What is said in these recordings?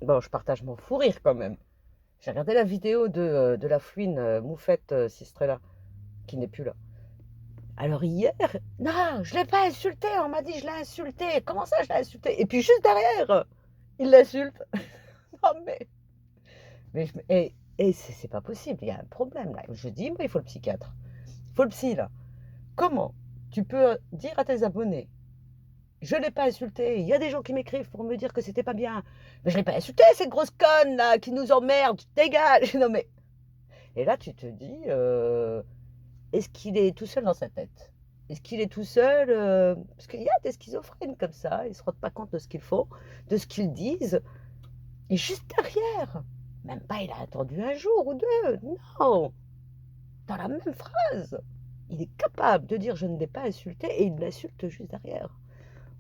Bon, je partage mon fou rire quand même. J'ai regardé la vidéo de la fouine Moufette Sistrella, qui n'est plus là. Alors hier, non, je l'ai pas insulté, on m'a dit je l'ai insulté. Comment ça je l'ai insulté? Et puis juste derrière, il l'insulte. Non mais et c'est pas possible, il y a un problème là. Je dis, moi, il faut le psychiatre. Il faut le psy là. Comment tu peux dire à tes abonnés, je l'ai pas insulté, il y a des gens qui m'écrivent pour me dire que c'était pas bien. Mais je l'ai pas insulté, cette grosse conne là qui nous emmerde, dégage. Non mais. Et là tu te dis, est-ce qu'il est tout seul dans sa tête? Est-ce qu'il est tout seul parce qu'il y a des schizophrènes comme ça, ils ne se rendent pas compte de ce qu'ils font, de ce qu'ils disent. Et juste derrière, même pas il a attendu un jour ou deux, non, dans la même phrase, il est capable de dire je ne l'ai pas insulté et il l'insulte juste derrière.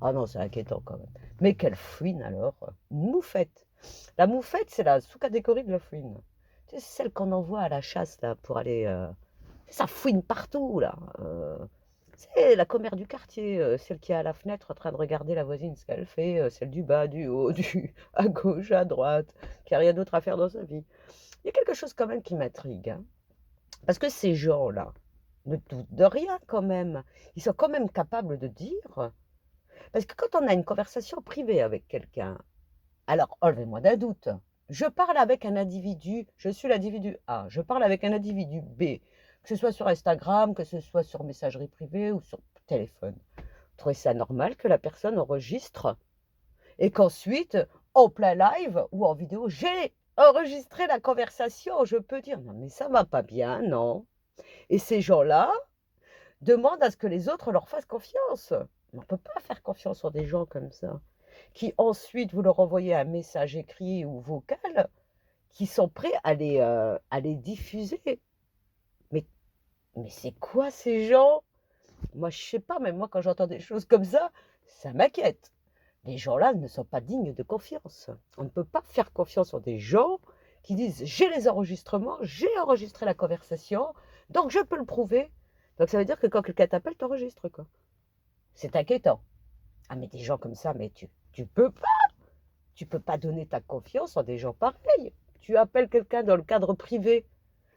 Ah non, c'est inquiétant quand même. Mais quelle fouine alors? Une moufette. La moufette, c'est la sous-catégorie de la fouine. Tu sais, c'est celle qu'on envoie à la chasse là pour aller. Ça fouine partout là. C'est la commère du quartier, celle qui est à la fenêtre en train de regarder la voisine ce qu'elle fait, celle du bas, du haut, du à gauche, à droite, qui a rien d'autre à faire dans sa vie. Il y a quelque chose quand même qui m'intrigue, hein, parce que ces gens-là ne doutent de rien quand même. Ils sont quand même capables de dire, parce que quand on a une conversation privée avec quelqu'un, alors enlevez-moi d'un doute. Je parle avec un individu, je suis l'individu A, je parle avec un individu B, que ce soit sur Instagram, que ce soit sur messagerie privée ou sur téléphone. Vous trouvez ça normal que la personne enregistre et qu'ensuite, en plein live ou en vidéo, j'ai enregistré la conversation. Je peux dire, non mais ça va pas bien, non. Et ces gens-là demandent à ce que les autres leur fassent confiance. On ne peut pas faire confiance sur des gens comme ça qui ensuite vous leur envoyez un message écrit ou vocal, qui sont prêts à les diffuser. Mais, mais c'est quoi ces gens? Moi, je sais pas, mais moi, quand j'entends des choses comme ça m'inquiète. Les gens-là ne sont pas dignes de confiance. On ne peut pas faire confiance sur des gens qui disent j'ai les enregistrements, j'ai enregistré la conversation, donc je peux le prouver. Donc ça veut dire que quand quelqu'un t'appelle, t'enregistres, quoi. C'est inquiétant. Ah, mais des gens comme ça, mais tu peux pas donner ta confiance à des gens pareils. Tu appelles quelqu'un dans le cadre privé.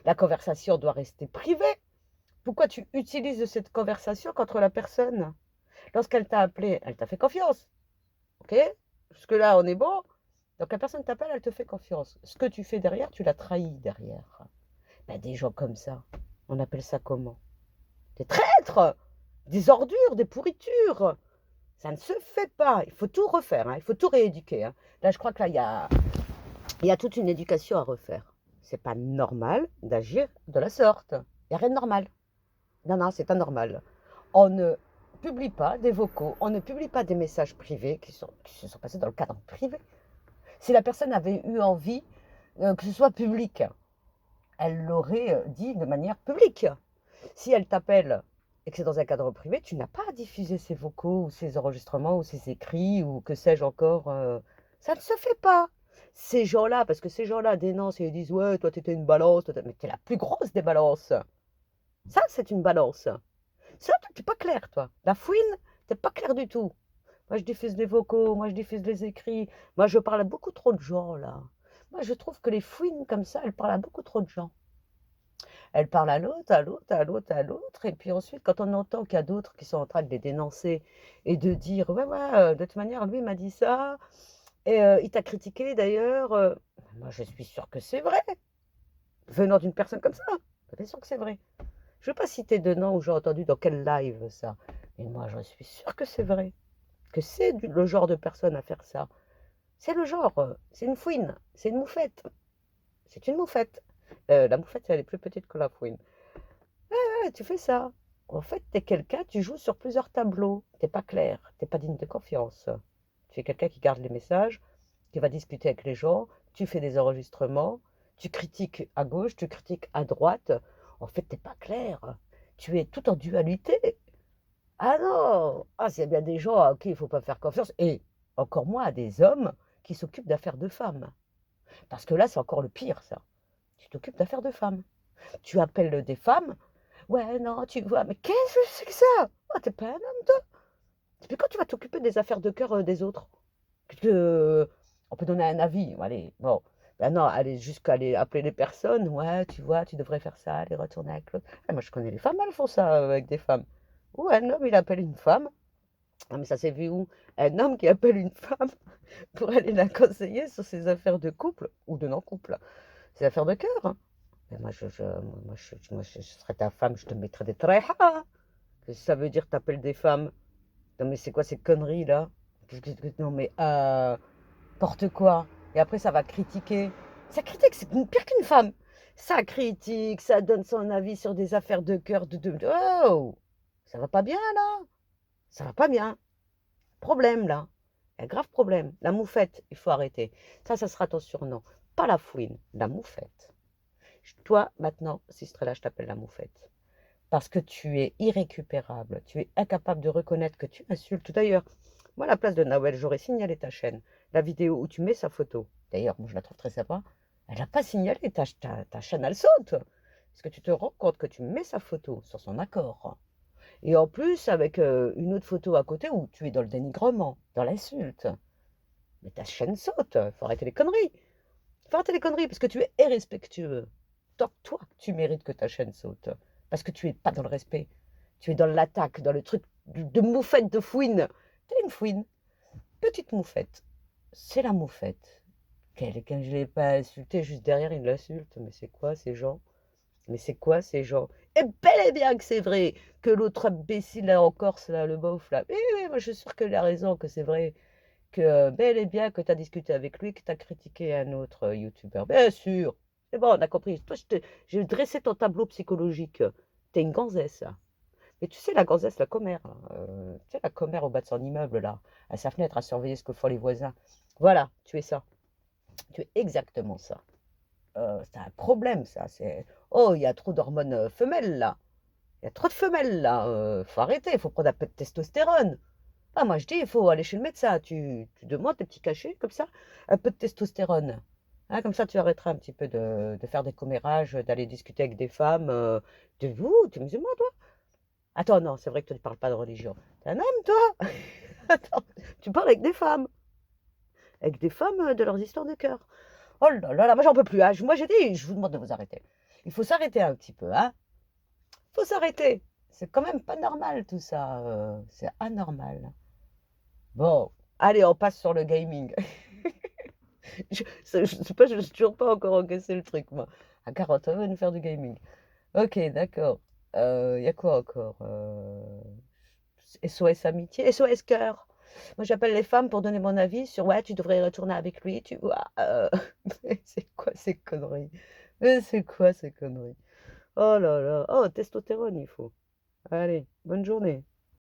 La conversation doit rester privée. Pourquoi tu utilises cette conversation contre la personne? Lorsqu'elle t'a appelé, elle t'a fait confiance. Ok? Jusque-là, on est bon. Donc la personne t'appelle, elle te fait confiance. Ce que tu fais derrière, tu l'as trahi derrière. Ben, des gens comme ça, on appelle ça comment? Des traîtres, des ordures, des pourritures. Ça ne se fait pas. Il faut tout refaire, hein. Il faut tout rééduquer, hein. Là, je crois que là, il y a toute une éducation à refaire. C'est pas normal d'agir de la sorte. Il n'y a rien de normal. Non, non, c'est anormal. On ne publie pas des vocaux, on ne publie pas des messages privés qui se sont passés dans le cadre privé. Si la personne avait eu envie que ce soit public, elle l'aurait dit de manière publique. Si elle t'appelle et que c'est dans un cadre privé, tu n'as pas à diffuser ses vocaux ou ses enregistrements ou ses écrits ou que sais-je encore. Ça ne se fait pas. Ces gens-là, parce que ces gens-là dénoncent et ils disent ouais, toi t'étais une balance, mais t'es la plus grosse des balances. Ça, c'est une balance. Ça, toi, t'es pas clair, toi. La fouine, t'es pas clair du tout. Moi, je diffuse les vocaux, moi, je diffuse les écrits. Moi, je parle à beaucoup trop de gens, là. Moi, je trouve que les fouines comme ça, elles parlent à beaucoup trop de gens. Elles parlent à l'autre, à l'autre, à l'autre, à l'autre. Et puis ensuite, quand on entend qu'il y a d'autres qui sont en train de les dénoncer et de dire, ouais, ouais, de toute manière, lui m'a dit ça, et il t'a critiqué d'ailleurs. Moi, je suis sûre que c'est vrai. Venant d'une personne comme ça, bien sûr que c'est vrai. Je ne vais pas citer de nom où j'ai entendu dans quel live ça. Mais moi, je suis sûre que c'est vrai. Que c'est le genre de personne à faire ça. C'est le genre. C'est une fouine. C'est une moufette. C'est une moufette. La moufette, elle est plus petite que la fouine. Ouais, tu fais ça. En fait, t'es quelqu'un, tu joues sur plusieurs tableaux. T'es pas clair. T'es pas digne de confiance. Tu es quelqu'un qui garde les messages, qui va discuter avec les gens. Tu fais des enregistrements. Tu critiques à gauche, tu critiques à droite. En fait, t'es pas clair. Tu es tout en dualité. Ah non! Ah, c'est bien des gens à qui il ne faut pas faire confiance et encore moins à des hommes qui s'occupent d'affaires de femmes. Parce que là, c'est encore le pire, ça. Tu t'occupes d'affaires de femmes. Tu appelles des femmes. Ouais, non, tu vois, mais qu'est-ce que c'est que ça? Oh, t'es pas un homme, toi. Et puis quand tu vas t'occuper des affaires de cœur des autres? Que, On peut donner un avis, allez, bon. Ben non, allez, jusqu'à aller appeler les personnes. Ouais, tu vois, tu devrais faire ça, aller retourner avec l'autre. Ah, moi, je connais les femmes, elles font ça avec des femmes. Ou un homme, il appelle une femme. Ah, mais ça s'est vu où? Un homme qui appelle une femme pour aller la conseiller sur ses affaires de couple ou de non-couple. Ses affaires de cœur, hein. Mais moi, je serais ta femme, je te mettrais des traits. Qu'est-ce que ça veut dire, t'appelles des femmes? Non, mais c'est quoi ces conneries là? Non, mais n'importe quoi. Et après, ça va critiquer. Ça critique, c'est pire qu'une femme. Ça critique, ça donne son avis sur des affaires de cœur. Oh! Ça va pas bien là? Ça va pas bien. Problème là. Un grave problème. La moufette, il faut arrêter. Ça sera ton surnom. Pas la fouine, la moufette. Toi, maintenant, Sistrella, je t'appelle la moufette. Parce que tu es irrécupérable. Tu es incapable de reconnaître que tu insultes. D'ailleurs, moi, à la place de Nawel, j'aurais signalé ta chaîne. La vidéo où tu mets sa photo. D'ailleurs, moi, je la trouve très sympa. Elle n'a pas signalé ta chaîne, elle saute. Est-ce que tu te rends compte que tu mets sa photo sur son accord? Et en plus, avec une autre photo à côté où tu es dans le dénigrement, dans l'insulte. Mais ta chaîne saute. Faut arrêter les conneries. Faut arrêter les conneries parce que tu es irrespectueux. Donc, toi, tu mérites que ta chaîne saute. Parce que tu es pas dans le respect. Tu es dans l'attaque, dans le truc de moufette, de fouine. T'es une fouine. Petite moufette. C'est la moufette. Quelqu'un, je ne l'ai pas insulté, juste derrière, il l'insulte. Mais c'est quoi ces gens? Mais c'est quoi ces gens? Et bel et bien que c'est vrai que l'autre imbécile là en Corse, là, le beauf là. Oui, moi je suis sûre qu'il a raison, que c'est vrai. Que bel et bien que tu as discuté avec lui, que tu as critiqué un autre youtubeur. Bien sûr. C'est bon, on a compris. Toi, j'ai dressé ton tableau psychologique. T'es une gonzesse. Mais tu sais, la gonzesse, la commère, là, tu sais, la commère au bas de son immeuble, là, à sa fenêtre, à surveiller ce que font les voisins. Voilà, tu es ça. Tu es exactement ça. C'est un problème, ça. Oh, il y a trop d'hormones femelles, là. Il y a trop de femelles, là. Faut arrêter, il faut prendre un peu de testostérone. Ah, moi, je dis, il faut aller chez le médecin. Tu demandes des petits cachets, comme ça, un peu de testostérone. Hein, comme ça, tu arrêteras un petit peu de faire des commérages, d'aller discuter avec des femmes. Tu es musulman, toi? Attends, non, c'est vrai que toi, tu parles pas de religion. T'es un homme, toi? Attends, tu parles avec des femmes. Avec des femmes de leurs histoires de cœur. Oh là là, là, moi, j'en peux plus. Hein. Moi, j'ai dit, je vous demande de vous arrêter. Il faut s'arrêter un petit peu, hein? Il faut s'arrêter. C'est quand même pas normal, tout ça. C'est anormal. Bon, allez, on passe sur le gaming. Je sais pas, je ne suis toujours pas encore encaissé le truc, moi. À 40 ans, on va nous faire du gaming. Ok, d'accord. Il y a quoi encore? SOS amitié, SOS cœur. Moi, j'appelle les femmes pour donner mon avis sur ouais, tu devrais retourner avec lui, tu vois. Mais c'est quoi ces conneries? Mais c'est quoi ces conneries? Oh là là. Oh, testostérone, il faut. Allez, bonne journée.